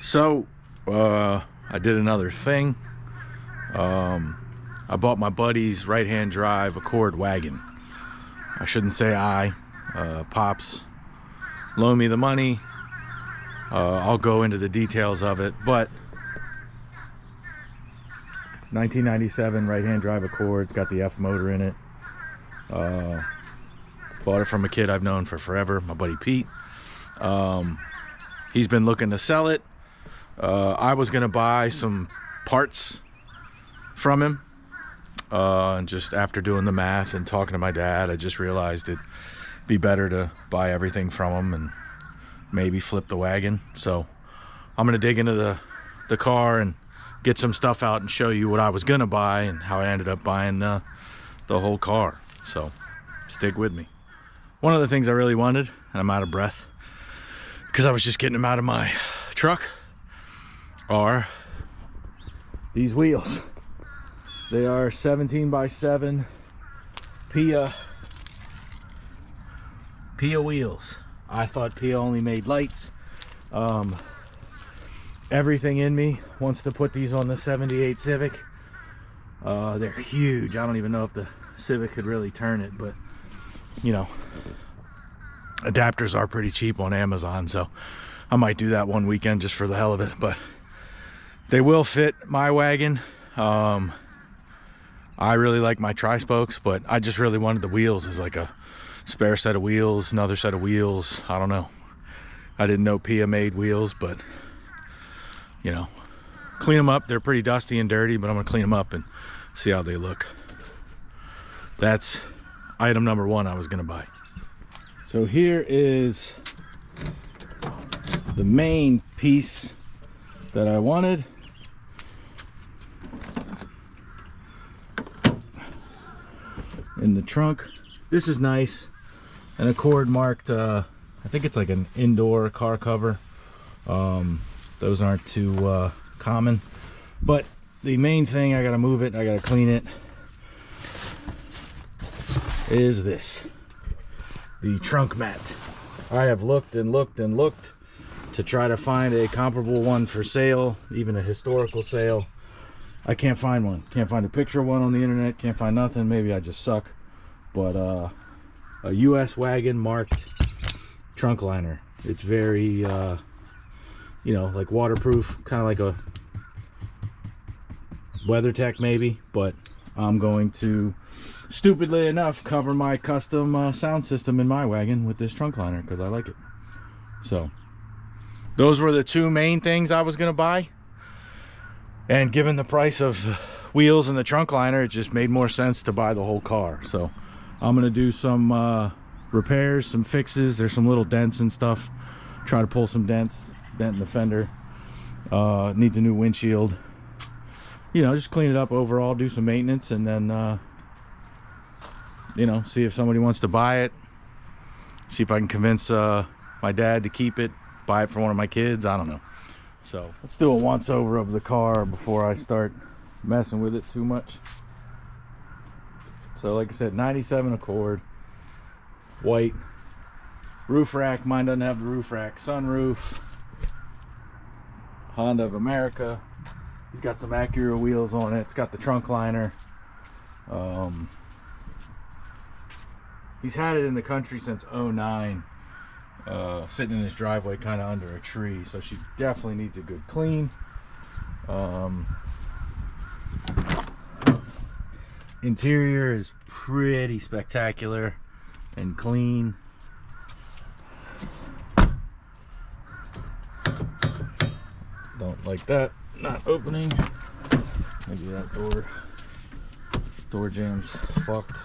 So, I did another thing. I bought my buddy's right-hand drive Accord Wagon. I shouldn't say I. Pops loaned me the money. I'll go into the details of it, but 1997 right-hand drive Accord. It's got the F motor in it. Bought it from a kid I've known for forever, my buddy Pete. He's been looking to sell it. I was gonna buy some parts from him, and just after doing the math and talking to my dad, I just realized it'd be better to buy everything from him and maybe flip the wagon. So I'm gonna dig into the car and get some stuff out and show you what I was gonna buy and how I ended up buying the whole car. So stick with me. One of the things I really wanted, and I'm out of breath because I was just getting them out of my truck, are these wheels. They are 17x7 Pia wheels. I thought Pia only made lights. Everything in me wants to put these on the 78 Civic. They're huge. I don't even know if the Civic could really turn it, but you know, adapters are pretty cheap on Amazon, so I might do that one weekend just for the hell of it. But they will fit my wagon. I really like my tri-spokes, but I just really wanted the wheels as like a spare set of wheels, another set of wheels. I don't know. I didn't know Pia made wheels, but you know, clean them up. They're pretty dusty and dirty, but I'm gonna clean them up and see how they look. That's item number one I was gonna buy. So here is the main piece that I wanted. In the trunk. This is nice. An Accord marked, I think it's like an indoor car cover. Those aren't too common. But the main thing, I gotta move it, I gotta clean it, is this. The trunk mat. I have looked and looked and looked to try to find a comparable one for sale, even a historical sale. I can't find one. Can't find a picture of one on the internet. Can't find nothing. Maybe I just suck. But a US Wagon marked trunk liner. It's very, you know, like waterproof, kind of like a WeatherTech maybe. But I'm going to, stupidly enough, cover my custom sound system in my wagon with this trunk liner because I like it. So those were the two main things I was going to buy. And given the price of the wheels and the trunk liner, it just made more sense to buy the whole car. So I'm gonna do some repairs, some fixes. There's some little dents and stuff. Try to pull some dent in the fender. Needs a new windshield. You know, just clean it up overall, do some maintenance, and then you know, see if somebody wants to buy it. See if I can convince my dad to keep it, buy it for one of my kids. I don't know. So let's do a once over of the car before I start messing with it too much. So like I said, 97 Accord, white, roof rack. Mine doesn't have the roof rack. Sunroof, Honda of America. He's got some Acura wheels on it. It's got the trunk liner. He's had it in the country since '09. Sitting in his driveway kind of under a tree, so she definitely needs a good clean. Interior is pretty spectacular and clean. Don't like that not opening. Maybe that door jam's fucked.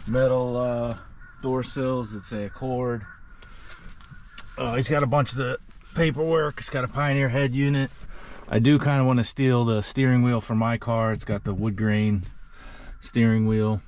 Metal door sills that say Accord. He's got a bunch of the paperwork. It's got a Pioneer head unit. I do kind of want to steal the steering wheel from my car. It's got the wood grain steering wheel.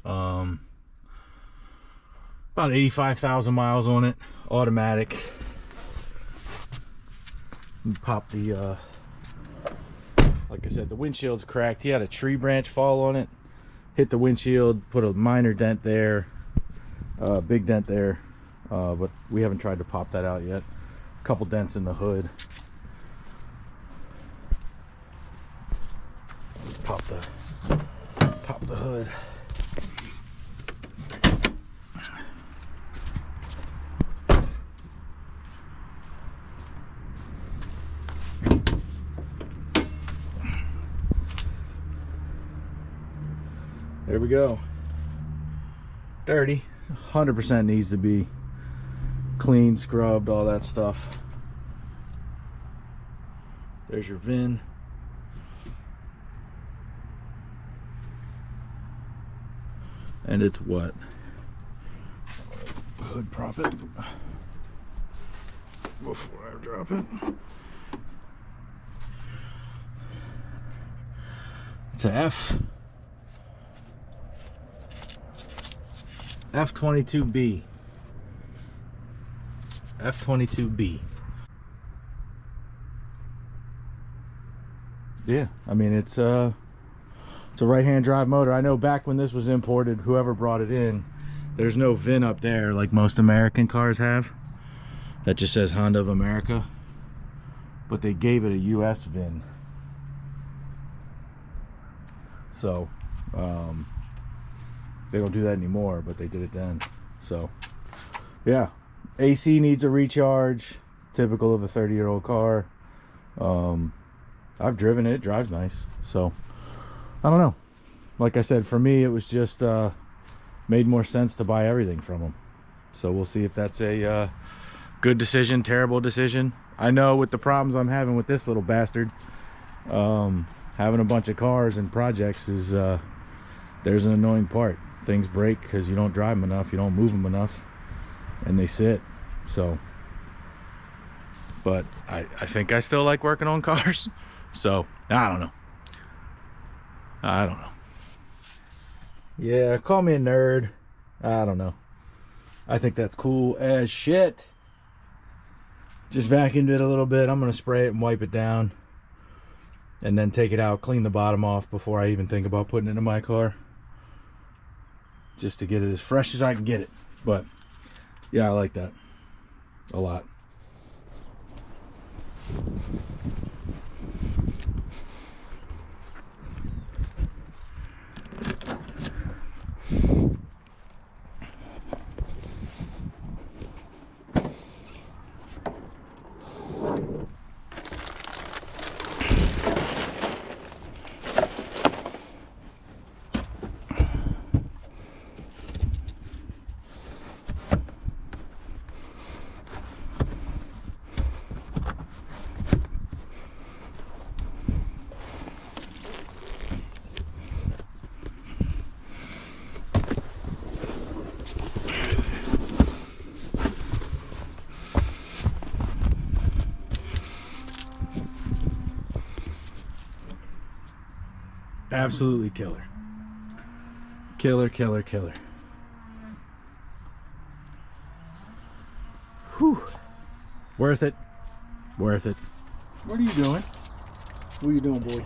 About 85,000 miles on it. Automatic. Pop the like I said, the windshield's cracked. He had a tree branch fall on it, hit the windshield, put a minor dent there, big dent there. but we haven't tried to pop that out yet. A couple dents in the hood. Pop the hood. There we go. Dirty. 100% needs to be clean, scrubbed, all that stuff. There's your VIN. And it's what? Hood prop it before I drop it. It's a F22B. F22B. Yeah, I mean it's a right-hand drive motor. I know back when this was imported, whoever brought it in, there's no VIN up there like most American cars have. That just says Honda of America. But they gave it a US VIN. So, they don't do that anymore, but they did it then. So, yeah. AC needs a recharge. Typical of a 30-year-old car. I've driven it. It drives nice. So, I don't know. Like I said, for me, it was just made more sense to buy everything from them. So we'll see if that's a good decision, terrible decision. I know with the problems I'm having with this little bastard, having a bunch of cars and projects is there's an annoying part. Things break because you don't drive them enough, you don't move them enough, and they sit. So, but I think I still like working on cars. So I don't know. Yeah, call me a nerd. I don't know. I think that's cool as shit. Just vacuumed it a little bit. I'm going to spray it and wipe it down. And then take it out, clean the bottom off before I even think about putting it in my car. Just to get it as fresh as I can get it. But, yeah, I like that. A lot. Absolutely killer. Killer. Whew. Worth it. What are you doing? What are you doing, boy?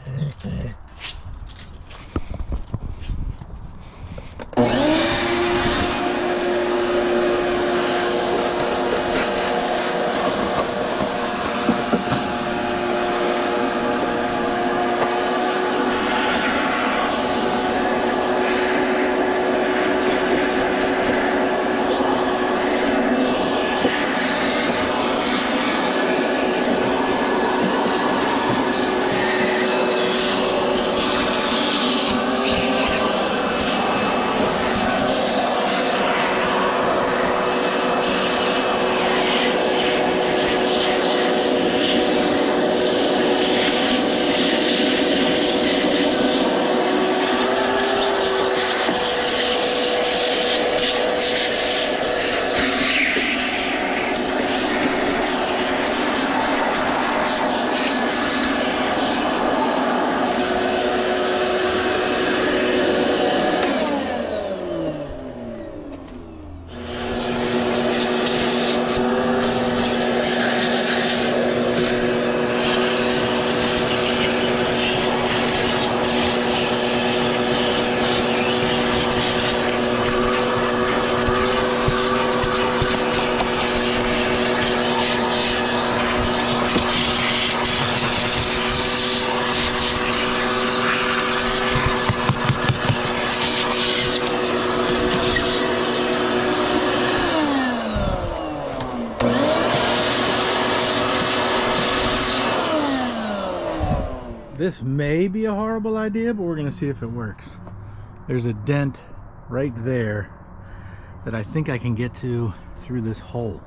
This may be a horrible idea, but we're gonna see if it works. There's a dent right there that I think I can get to through this hole.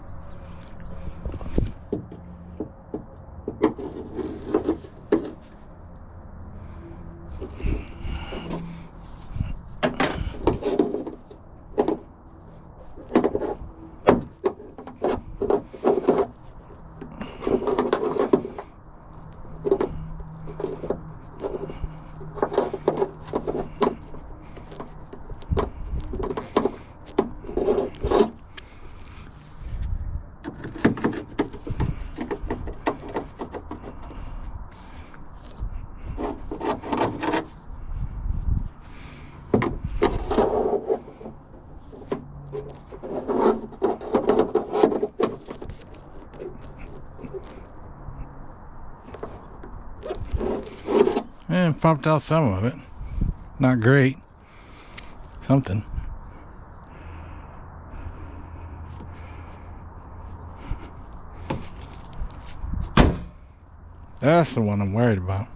And popped out some of it. Not great. Something. That's the one I'm worried about.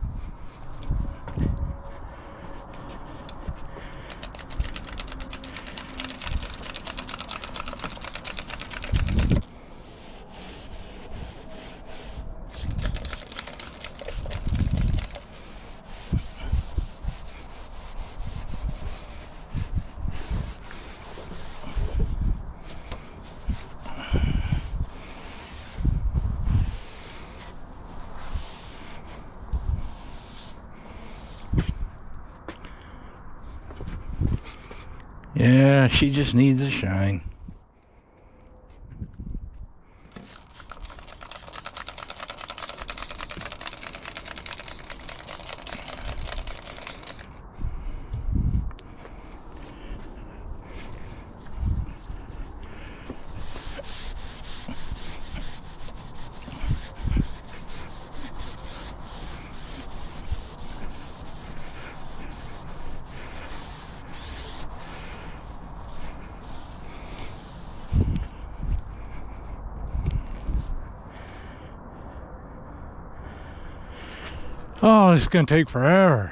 Yeah, she just needs a shine. Oh, it's gonna take forever.